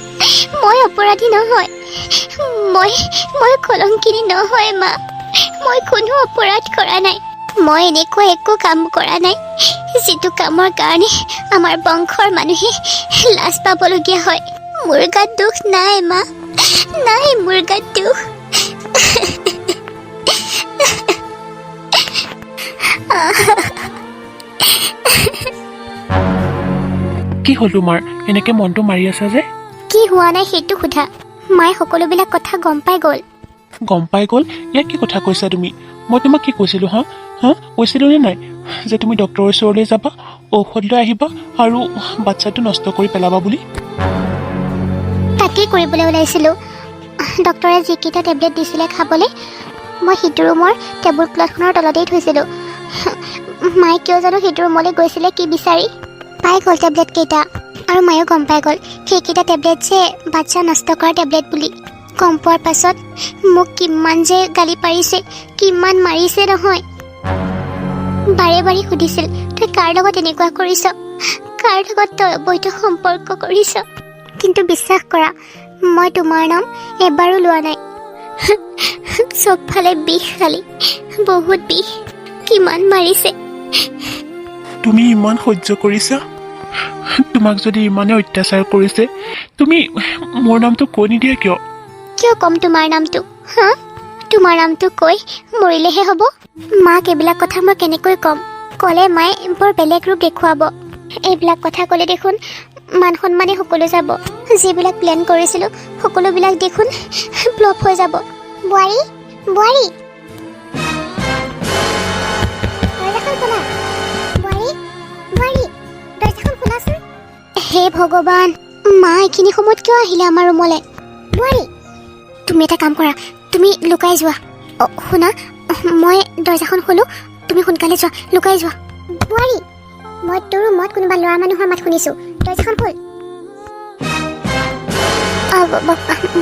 মই অপৰাধী নহয়। মই কলংকিনী নহয় মা। মই কোনো অপৰাধ কৰা নাই। মই এনেকুৱা একো কাম কৰা নাই যিটো কামৰ কাৰণে আমাৰ বংশৰ মানুহে লাজ পাবলগীয়া হয়। মোৰ গাত দুখ নাই মা, নাই মোৰ গাত দুখ। কি হ'ল তোমাৰ? এনেকে মনটো মাৰি আছা যে? কি হোৱা নাই সেইটো সোধা। মায়ে সকলোবিলাক কথা গম পাই গ'ল। গম পাই গ'ল? ইয়াক কি কথা কৈছা তুমি? মই তোমাক কি কৈছিলো? হা হা কৈছিলো নে নাই যে তুমি ডক্তৰৰ ওচৰলৈ যাবা, ঔষধ লৈ আহিবা আৰু বাচ্ছাটো নষ্ট কৰি পেলাবা বুলি? তাকেই কৰিবলৈ ওলাইছিলোঁ। ডক্তৰে যিকেইটা টেবলেট দিছিলে খাবলৈ, মই সিটো ৰুমৰ টেবুল ক্লথখনৰ তলতেই থৈছিলোঁ। মায়ে কিয় জানো সিটো ৰুমলৈ গৈছিলে কি বিচাৰি। পাই গ'ল টেবলেটকেইটা, আৰু মায়েও গম পাই গ'ল সেইকেইটা টেবলেট যে বাচ্ছা নষ্ট কৰা টেবলেট বুলি। গম পোৱাৰ পাছত মোক কিমান যে গালি পাৰিছে, কিমান মাৰিছে নহয়। বাৰে বাৰে সুধিছিল, তই কাৰ লগত এনেকুৱা কৰিছ, কাৰ লগত তই অবৈধ সম্পৰ্ক কৰিছ। কিন্তু বিশ্বাস কৰা, মই তোমাৰ নাম এবাৰো লোৱা নাই। চবফালে বিষ খালি, বহুত বিষ। কিমান মাৰিছে। তুমি ইমান সহ্য কৰিছা? তোমাক যদি ইমানে অত্যাচাৰ কৰিছে, তুমি মোৰ নামটো কৈ নিদিয়া কিয়? কিয় ক'ম তোমাৰ নামটো? হা, তোমাৰ নামটো কৈ মৰিলেহে হ'ব? মাক এইবিলাক কথা মই কেনেকৈ ক'ম? ক'লে মায়ে বৰ বেলেগ ৰূপ দেখুৱাব। এইবিলাক কথা ক'লে দেখোন মান সন্মানে সকলো যাব। যিবিলাক প্লেন কৰিছিলোঁ সকলোবিলাক দেখোন ফ্লপ হৈ যাব। বোৱাৰী, বোৱাৰী, দৰজাখন খোলা। বোৱাৰী, বোৱাৰী, দৰজাখন খোলাচোন। হে ভগৱান, মা এইখিনি সময়ত কিয় আহিলে আমাৰ ৰুমলৈ? বোৱাৰী, তুমি এটা কাম কৰা, তুমি লুকাই যোৱা। শুনা, মই দৰজাখন খোলো, তুমি সোনকালে যোৱা, লুকাই যোৱা। বোৱাৰী, মই তোৰ ৰুমত কোনোবা ল'ৰা মানুহৰ মাত শুনিছোঁ, দৰজাখন খোল।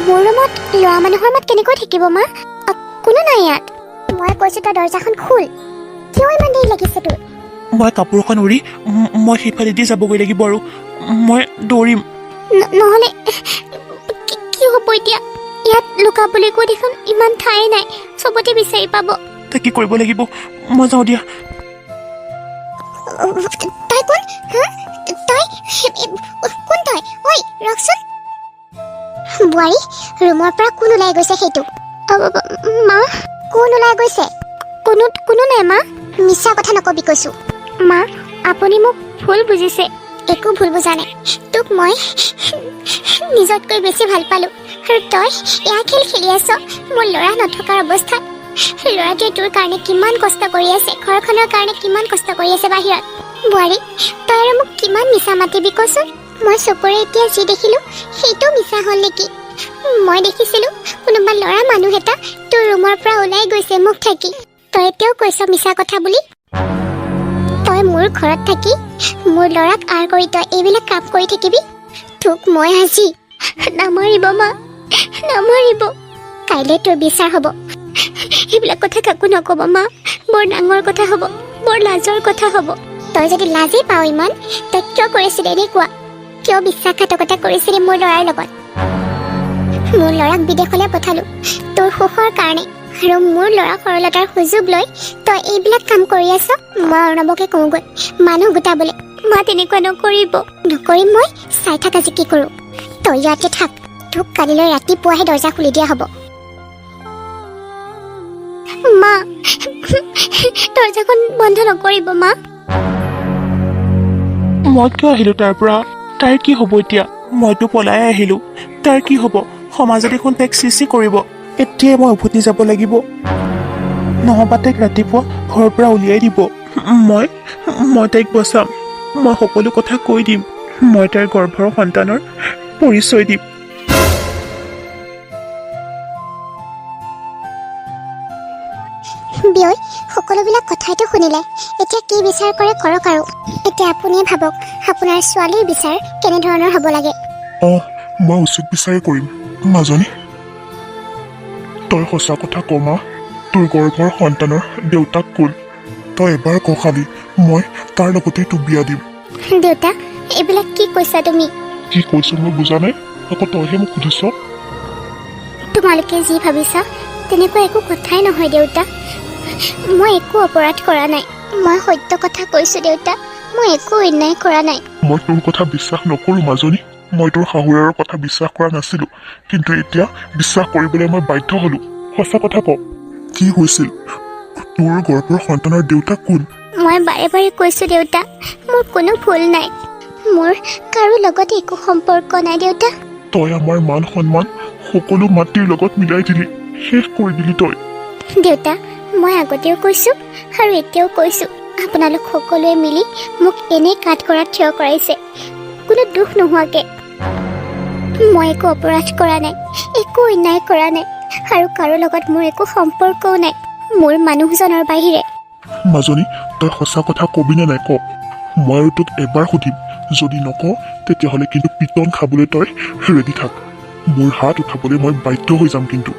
মোৰ ৰুমত ল'ৰা মানুহৰ মাত কেনেকৈ থাকিব মা? কোনো নাই ইয়াত। মই কৈছোঁ তই দৰজাখন খোল। কিয় ইমান দেৰি লাগিছে তোৰ? মই কাপোৰখন উৰি মই সেইফালেদি যাবগৈ লাগিব আৰু মই দৌৰিম। নহ'লে কি হ'ব এতিয়া? ইয়াত লুকাবলৈ গৈ দেখোন ইমান ঠাই নাই, চবতে বিচাৰি পাব। তাকে কৰিব লাগিব, মই যাওঁ দিয়া। তই কোন? হা, তই কোন? তই ঐ ৰখচোন। বোৱাৰী, ৰুমৰ পৰা কোন ওলাই গৈছে সেইটো? মা, কোন ওলাই গৈছে? কোনো নাই মা। মিছা কথা নকবি কৈছো। মা, আপুনি মোক ভুল বুজিছে। একো ভুল বুজা নাই। তোক মই নিজতকৈ বেছি ভাল পালো, আৰু তই এয়া খেল খেলি আছ মোৰ ল'ৰা নথকাৰ অৱস্থাত। ল'ৰাটোৱে তোৰ কাৰণে কিমান কষ্ট কৰি আছে, ঘৰখনৰ কাৰণে কিমান কষ্ট কৰি আছে বাহিৰত। বোৱাৰী, তই আৰু মোক কিমান মিছা মাতিবি কচোন? মই চকুৰে এতিয়া যি দেখিলো সেইটো মিছা হ'ল নেকি? মই দেখিছিলো কোনোবা ল'ৰা মানুহ এটা তোৰ ৰুমৰ পৰা ওলাই গৈছে মুখ থাকি। তই এতিয়াও কৈছ মিছা কথা বুলি? তই মোৰ ঘৰত থাকি মোৰ ল'ৰাক আঁৰ কৰি তই এইবিলাক কাম কৰি থাকিবি? তোক মই আজি নামাৰিব মা, নামাৰিব। কাইলৈ তোৰ বিচাৰ হ'ব। এইবিলাক কথা কাকো নক'ব মা, বৰ ডাঙৰ কথা হ'ব, বৰ লাজৰ কথা হ'ব। তই যদি লাজেই পাৱ ইমান, তই কিয় কৰিছিলি এনেকুৱা? কিয় বিশ্বাসঘাতকতা কৰিছিলি মোৰ ল'ৰাৰ লগত? মোৰ ল'ৰাক বিদেশলৈ পঠালো তোৰ সুখৰ কাৰণে, আৰু মোৰ ল'ৰা সৰলতাৰ সুযোগ লৈ তই এইবিলাক কাম কৰি আছ। মই অৰ্ণৱকে কওঁগৈ মানুহ গোটাবলৈ, মা তেনেকুৱা নকৰিব। নকৰিম মই, চাই থাক আজি কি কৰোঁ। তই ইয়াতে থাক, তোক কালিলৈ ৰাতিপুৱাহে দৰ্জা খুলি দিয়া হ'ব। মা, দৰ্জাখন বন্ধ নকৰিব মা। মই কিয় আহিলো তাৰ পৰা? তাইৰ কি হ'ব এতিয়া? মইতো পলাই আহিলো, তাইৰ কি হ'ব? সমাজে দেখোন তাইক চিচি কৰিব। এতিয়াই মই উভতি যাব লাগিব, নহবা তাইক ৰাতিপুৱা ঘৰৰ পৰা উলিয়াই দিব। মই তাইক বচাম। মই সকলো কথা কৈ দিম। মই তাইৰ গৰ্ভৰ সন্তানৰ পৰিচয় দিম। বিয়ৈ সকলোবিলাক কথাইতো শুনিলে, এতিয়া কি বিচাৰ কৰে কৰক আৰু। এতিয়া আপুনিয়ে ভাবক আপোনাৰ ছোৱালীৰ বিচাৰ কেনেধৰণৰ হ'ব লাগে। মই উচিত বিচাৰে কৰিম। মাজনী, তই সঁচা কথা ক মা, তোৰ গৰ্ভৰ সন্তানৰ দেউতাক কোন? তই এবাৰ ক খালি, মই তাৰ লগতেই তোক বিয়া দিম। দেউতা, এইবিলাক কি কৈছা তুমি? কি কৈছো মই বুজা নাই, আকৌ তইহে মোক সুধিছ। তোমালোকে যি ভাবিছা তেনেকুৱা একো কথাই নহয় দেউতা। মই একো অপৰাধ কৰা নাই, মই সত্য কথা কৈছো দেউতা। মই একো অন্যায় কৰা নাই। মই তোৰ কথা বিশ্বাস নকৰো মাজনী। মই তোৰ শাহুৱেৰৰ কথা বিশ্বাস কৰা নাছিলো, কিন্তু এতিয়া বিশ্বাস কৰিবলৈ মই বাধ্য হলো। সঁচা কথা ক, কি হৈছিল? তোৰ গৰ্ভৰ সন্তানৰ দেউতাক কোন? মই বাৰে বাৰে কৈছো দেউতা, মোৰ কোনো ভুল নাই। মোৰ কাৰো লগতে একো সম্পৰ্ক নাই দেউতা। তই আমাৰ মান সন্মান সকলো মাতৃৰ লগত মিলাই দিলি, শেষ কৰি দিলি তই। দেউতা, মই আগতেও কৈছো আৰু এতিয়াও কৈছো, আপোনালোক সকলোৱে মিলি মোক এনে কাঠগড়াত থিয় কৰাইছে, কোনো দুখ নোহোৱাকে। মই একো অপৰাধ কৰা নাই, একো অন্যায় কৰা নাই, আৰু কাৰো লগত মোৰ একো সম্পৰ্কও নাই মোৰ মানুহজনৰ বাহিৰে। মাজনী, তই সঁচা কথা কবিনে নাই ক? মই আৰু তোক এবাৰ সুধিম, যদি নক তেতিয়াহ'লে কিন্তু পিটন খাবলৈ তই ৰেডি থাক। মোৰ হাত উঠাবলৈ মই বাধ্য হৈ যাম। কিন্তু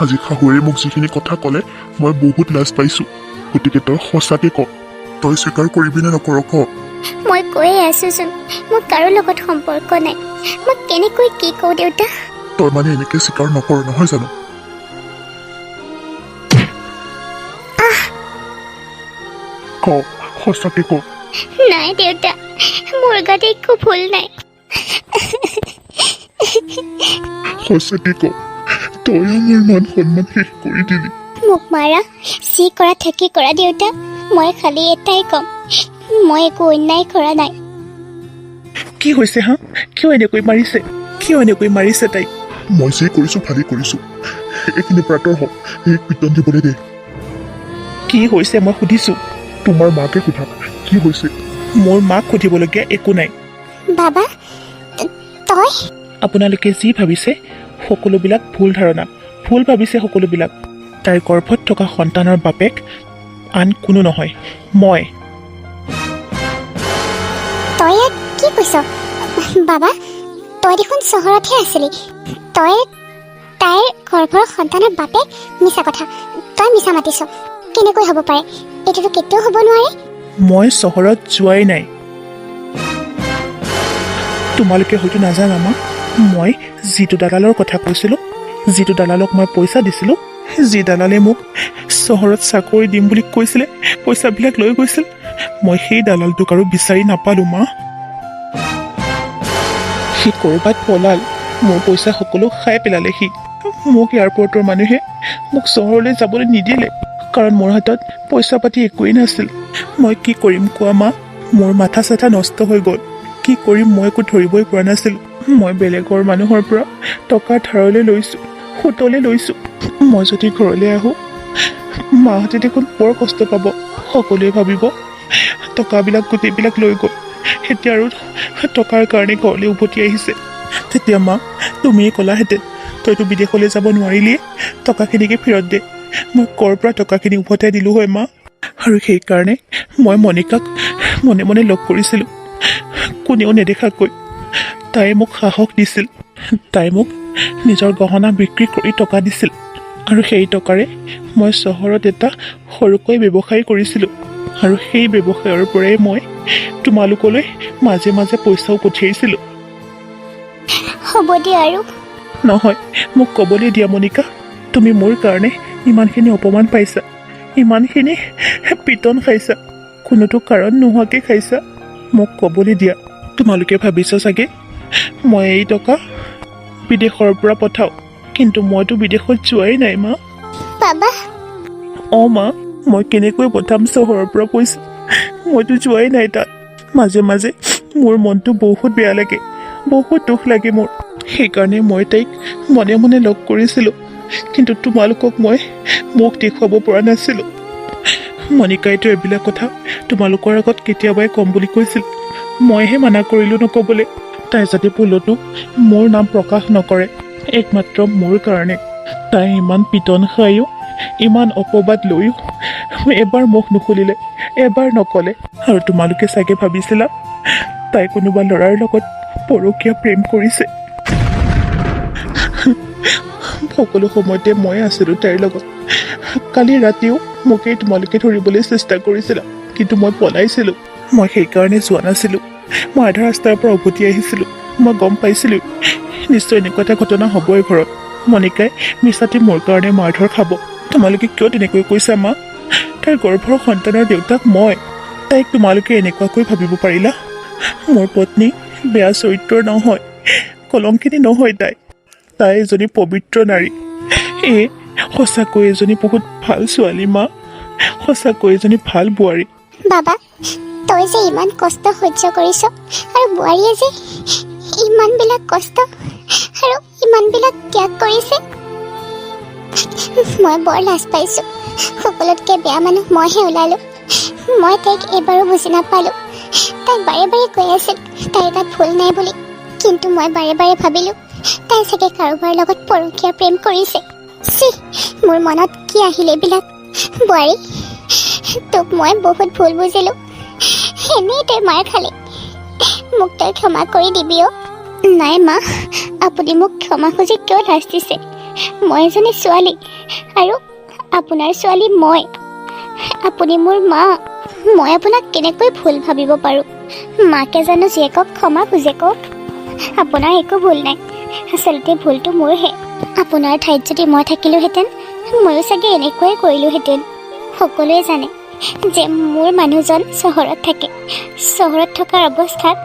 আজি শাহুৱে মোক যিখিনি কথা ক'লে মই বহুত লাজ পাইছো, গতিকে তই সঁচাকে ক, তই স্বীকাৰ কৰিবিনে নকৰ ক? মই কৈয়ে আছোচোন, মোৰ কাৰো লগত সম্পৰ্ক নাই। মই কেনেকৈ কি কওঁ দেউতা? তই মানে এনেকে স্বীকাৰ নকৰ নহয় জানো? ক, সঁচাকে ক। নাই দেউতা, মোৰ গাত একো ভুল নাই। সঁচাকে ক, তই আমাৰ মান সন্মান শেষ কৰি দিলি। মোক মাৰা, যি কৰা থাকি কৰা দেউতা। মই খালি এটাই ক'ম, মই একো অন্যায় কৰা নাই। কি হৈছে হা? কিয় এনেকৈ মাৰিছে? কিয় এনেকৈ মাৰিছে তাইক? মই যি কৰিছো ভালেই কৰিছো। এইখিনি প্ৰাতৰ হওক, এই পিটন দিবলৈ দে। কি হৈছে মই সুধিছো? তোমাৰ মাকে সোধা, কি হৈছে? মোৰ মাক সুধিবলগীয়া একো নাই। বাবা, তই? আপোনালোকে যি ভাবিছে সকলোবিলাক ভুল ধাৰণা, ভুল ভাবিছে সকলোবিলাক। তাইৰ গৰ্ভত থকা সন্তানৰ বাপেক আন কোনো নহয়, মই। তই ইয়াত কি কৈছ? বাবা, তই দেখোন চহৰতহে আছিলি। তই তাইৰ গৰ্ভৰ সন্তানৰ বাপেক? মিছা কথা, তই মিছা মাতিছ। কেনেকৈ হ'ব পাৰে? এইটোতো কেতিয়াও হ'ব নোৱাৰে। মই চহৰত যোৱাই নাই। তোমালোকে হয়তো নাজানা মা, মই যিটো দালালৰ কথা কৈছিলোঁ, যিটো দালালক মই পইচা দিছিলোঁ, যি দালালে মোক চহৰত চাকৰি দিম বুলি কৈছিলে, পইচাবিলাক লৈ গৈছিল, মই সেই দালালটোক আৰু বিচাৰি নাপালোঁ মা। সি ক'ৰবাত পলাল, মোৰ পইচা সকলো খাই পেলালে সি। মোক এয়াৰপৰ্টৰ মানুহে মোক চহৰলৈ যাবলৈ নিদিলে, কাৰণ মোৰ হাতত পইচা পাতি একোৱেই নাছিল। মই কি কৰিম কোৱা মা? মোৰ মাথা চাথা নষ্ট হৈ গ'ল। কি কৰিম মই একো ধৰিবই পৰা নাছিলোঁ। মই বেলেগৰ মানুহৰ পৰা টকা ধাৰলৈ লৈছোঁ, সুতলৈ লৈছোঁ। মই যদি ঘৰলৈ আহোঁ, মাহঁতে দেখোন বৰ কষ্ট পাব। সকলোৱে ভাবিব টকাবিলাক গোটেইবিলাক লৈ গ'ল, এতিয়া আৰু টকাৰ কাৰণে ঘৰলৈ উভতি আহিছে। তেতিয়া মা, তুমিয়ে ক'লাহেঁতেন তইতো বিদেশলৈ যাব নোৱাৰিলিয়ে, টকাখিনিকে ফেৰত দে। মই ক'ৰ পৰা টকাখিনি উভতাই দিলোঁ হয় মা? আৰু সেইকাৰণে মই মণিকাক মনে মনে লগ কৰিছিলোঁ, কোনেও নেদেখাকৈ। তাই মোক সাহস দিছিল, তাই মোক নিজৰ গহনা বিক্ৰী কৰি টকা দিছিল, আৰু সেই টকাৰে মই চহৰত এটা সৰুকৈ ব্যৱসায় কৰিছিলোঁ। আৰু সেই ব্যৱসায়ৰ পৰাই মই তোমালোকলৈ মাজে মাজে পইচাও পঠিয়াইছিলোঁ। হ'ব দিয়া আৰু। নহয়, মোক ক'বলৈ দিয়া মণিকা, তুমি মোৰ কাৰণে ইমানখিনি অপমান পাইছা, ইমানখিনি পিটন খাইছা, কোনোতো কাৰণ নোহোৱাকৈ খাইছা। মোক ক'বলৈ দিয়া। তোমালোকে ভাবিছা চাগে মই এই টকা বিদেশৰ পৰা পঠাওঁ, কিন্তু মইতো বিদেশত যোৱাই নাই মা। বাবা অঁ মা, মই কেনেকৈ পঠাম চহৰৰ পৰা পইচা? মইতো যোৱাই নাই তাত। মাজে মাজে মোৰ মনটো বহুত বেয়া লাগে, বহুত দুখ লাগে মোৰ। সেইকাৰণে মই তাইক মনে মনে লগ কৰিছিলোঁ, কিন্তু তোমালোকক মই মুখ দেখুৱাব পৰা নাছিলোঁ। মণিকাইতো এইবিলাক কথা তোমালোকৰ আগত কেতিয়াবাই ক'ম বুলি কৈছিল, মইহে মানা কৰিলোঁ নক'বলৈ। তাই যাতে ভুলতো মোৰ নাম প্ৰকাশ নকৰে, একমাত্ৰ মোৰ কাৰণে। তাই ইমান পিটন খায়ো, ইমান অপবাদ লৈও এবাৰ মুখ নুখুলিলে, এবাৰ নক'লে। আৰু তোমালোকে চাগে ভাবিছিলা তাই কোনোবা ল'ৰাৰ লগত পৰকীয়া প্ৰেম কৰিছে। সকলো সময়তে মই আছিলোঁ তাইৰ লগত। কালি ৰাতিও মোকেই তোমালোকে ধৰিবলৈ চেষ্টা কৰিছিলা, কিন্তু মই পলাইছিলোঁ। মই সেইকাৰণে যোৱা নাছিলোঁ। মই আধা ৰাস্তাৰ পৰা উভতি আহিছিলোঁ। মই গম পাইছিলোঁ নিশ্চয় এনেকুৱা এটা ঘটনা হ'বই ঘৰত। মণিকাই মিছাতে মোৰ কাৰণে মাৰধৰ খাব। তোমালোকে কিয় তেনেকৈ কৈছা মা? তাইৰ গৰ্ভৰ সন্তানৰ দেউতাক মই। তাইক তোমালোকে এনেকুৱাকৈ ভাবিব পাৰিলা? মোৰ পত্নী বেয়া চৰিত্ৰৰ নহয়, কলংকিনী নহয় তাই। তাই এজনী পবিত্ৰ নাৰী। সঁচাকৈ এজনী বহুত ভাল ছোৱালী মা, সঁচাকৈ এজনী ভাল বোৱাৰী। বাবা তই যে ইমান কষ্ট সহ্য কৰিছ, আৰু বোৱাৰীয়ে যে ইমানবিলাক কষ্ট আৰু ইমানবিলাক ত্যাগ কৰিছে, মই বৰ লাজ পাইছোঁ। সকলোতকৈ বেয়া মানুহ মইহে ওলালোঁ। মই তাইক এবাৰো বুজি নাপালোঁ। তাই বাৰে বাৰে কৈ আছিল তাইৰ তাত ভুল নাই বুলি, কিন্তু মই বাৰে বাৰে ভাবিলোঁ তাই চাগে কাৰোবাৰ লগত পৰকীয়া প্ৰেম কৰিছে। চি, মোৰ মনত কি আহিল এইবিলাক? বোৱাৰী, তোক মই বহুত ভুল বুজিলোঁ। এনেই তই মাৰ খালি, মোক তই ক্ষমা কৰি দিবি অ'। নাই মা, আপুনি মোক ক্ষমা খুজি কিয় লাজ দিছে? মই এজনী ছোৱালী, আৰু আপোনাৰ ছোৱালী মই। আপুনি মোৰ মা। মই আপোনাক কেনেকৈ ভুল ভাবিব পাৰোঁ? মাকে জানো জীয়েকক ক্ষমা খুজে কওক? আপোনাৰ একো ভুল নাই, আচলতে ভুলটো মোৰহে। আপোনাৰ ঠাইত যদি মই থাকিলোহেঁতেন, ময়ো চাগে এনেকুৱাই কৰিলোহেঁতেন। সকলোৱে জানে যে মোৰ মানুহজন চহৰত থাকে। চহৰত থকাৰ অৱস্থাত,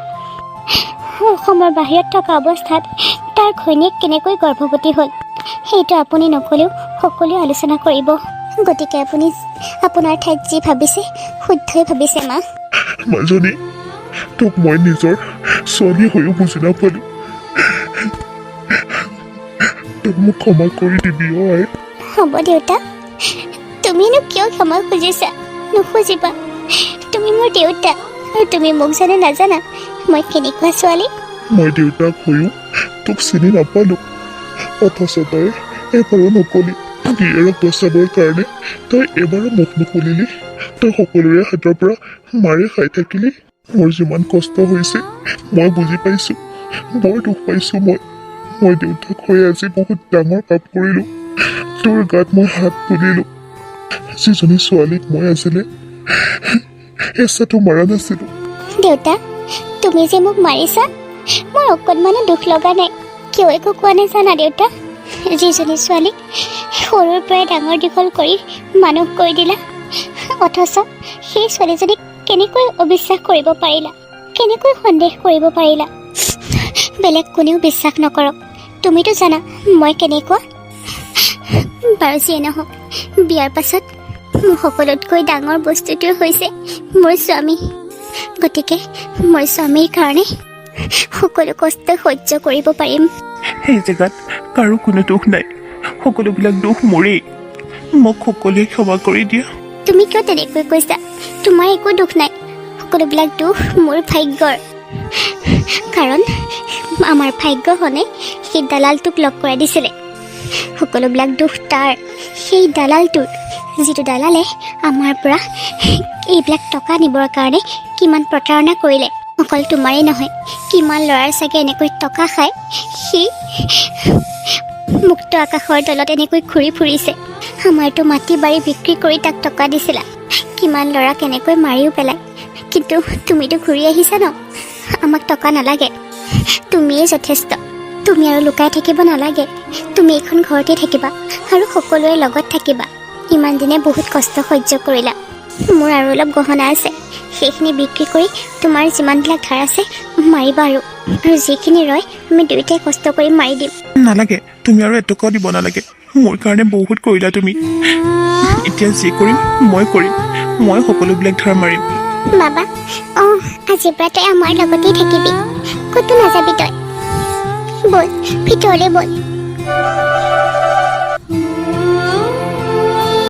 অসমৰ বাহিৰত থকা অৱস্থাত তাৰ ঘৈণীয়েক কেনেকৈ গৰ্ভৱতী হ'ল, সেইটো আপুনি নক'লেও সকলোৱে আলোচনা কৰিব। গতিকে আপুনি আপোনাৰ ঠাইত যি ভাবিছে শুদ্ধই ভাবিছে মা। মাজনী, তোক মই নিজৰ ছোৱালী হৈও বুজি নাপালোঁ। তোক মোক ক্ষমা কৰি দিবি অ' আই। হ'ব দেউতা, তুমিনো কিয় ক্ষমা খুজিছা? নুখুজিবা। তুমি মোৰ দেউতা, আৰু তুমি মোক জানে নাজানা মই কেনেকুৱা ছোৱালী। মই দেউতাক হৈও তোক চিনি নাপালোঁ, অথচ তই এবাৰো নকলি। গিৰিয়েৰক বচাবৰ কাৰণে তই এবাৰো মুখ নুখুলিলি। তই সকলোৰে হাতৰ পৰা মাৰে খাই থাকিলি। মোৰ যিমান কষ্ট হৈছে মই বুজি পাইছোঁ, বৰ দুখ পাইছোঁ মই দেউতাক হৈ আজি বহুত ডাঙৰ পাপ কৰিলোঁ। তোৰ গাত মই হাত তুলিলোঁ। যিজনী ছোৱালীক মই আছিলে এচাটো মৰা নাছিলোঁ। দেউতা, তুমি যে মোক মাৰিছা, মোৰ অকণমানো দুখ লগা নাই। কিয় একো কোৱা নাই জানা দেউতা? যিজনী ছোৱালীক সৰুৰ পৰাই ডাঙৰ দীঘল কৰি মানুহ কৰি দিলা, অথচ সেই ছোৱালীজনীক কেনেকৈ অবিশ্বাস কৰিব পাৰিলা? কেনেকৈ সন্দেহ কৰিব পাৰিলা? বেলেগ কোনেও বিশ্বাস নকৰক, তুমিতো জানা মই কেনেকুৱা। বাৰু যিয়ে নহওক, বিয়াৰ পাছত মোৰ সকলোতকৈ ডাঙৰ বস্তুটোৱে হৈছে মোৰ স্বামী। গতিকে মোৰ স্বামীৰ কাৰণে সকলো কষ্ট সহ্য কৰিব পাৰিম। সেই জেগাত কাৰো কোনো দুখ নাই, সকলোবিলাক দুখ মোৰেই। মোক সকলোৱে ক্ষমা কৰি দিয়া। তুমি কিয় তেনেকৈ কৈছা? তোমাৰ একো দুখ নাই, সকলোবিলাক দুখ মোৰ ভাগ্যৰ। কাৰণ আমাৰ ভাগ্যখনে সেই দালালটোক লগ কৰাই দিছিলে। সকলোবিলাক দুখ তাৰ, সেই দালালটোৰ, যিটো দালালে আমাৰ পৰা এইবিলাক টকা নিবৰ কাৰণে কিমান প্ৰতাৰণা কৰিলে। অকল তোমাৰেই নহয়, কিমান ল'ৰাৰ চাগে এনেকৈ টকা খায় সি মুক্ত আকাশৰ তলত এনেকৈ ঘূৰি ফুৰিছে। আমাৰতো মাটি বাৰী বিক্ৰী কৰি তাক টকা দিছিলা। কিমান ল'ৰাক এনেকৈ মাৰিও পেলায়, কিন্তু তুমিতো ঘূৰি আহিছা ন। আমাক টকা নালাগে, তুমিয়েই যথেষ্ট। তুমি আৰু লুকাই থাকিব নালাগে, তুমি এইখন ঘৰতে থাকিবা আৰু সকলোৰে লগত থাকিবা। ইমান দিনে বহুত কষ্ট সহ্য কৰিলা। মোৰ আৰু অলপ গহনা আছে, সেইখিনি বিক্ৰী কৰি তোমাৰ যিমানবিলাক ধাৰ আছে মাৰিবা আৰু যিখিনি ৰয় আমি দুয়োটাই কষ্ট কৰি মাৰি দিম। নালাগে, তুমি আৰু এটকাও দিব নালাগে। মোৰ কাৰণে বহুত কৰিলা তুমি। এতিয়া যি কৰিম মই কৰিম। মই সকলোবিলাক ধাৰ মাৰিম। বাবা আজিৰ পৰা তই আমাৰ লগতেই থাকিবি, ক'তো নাযাবি তই। ব'ল ভিতৰলৈ ব'ল।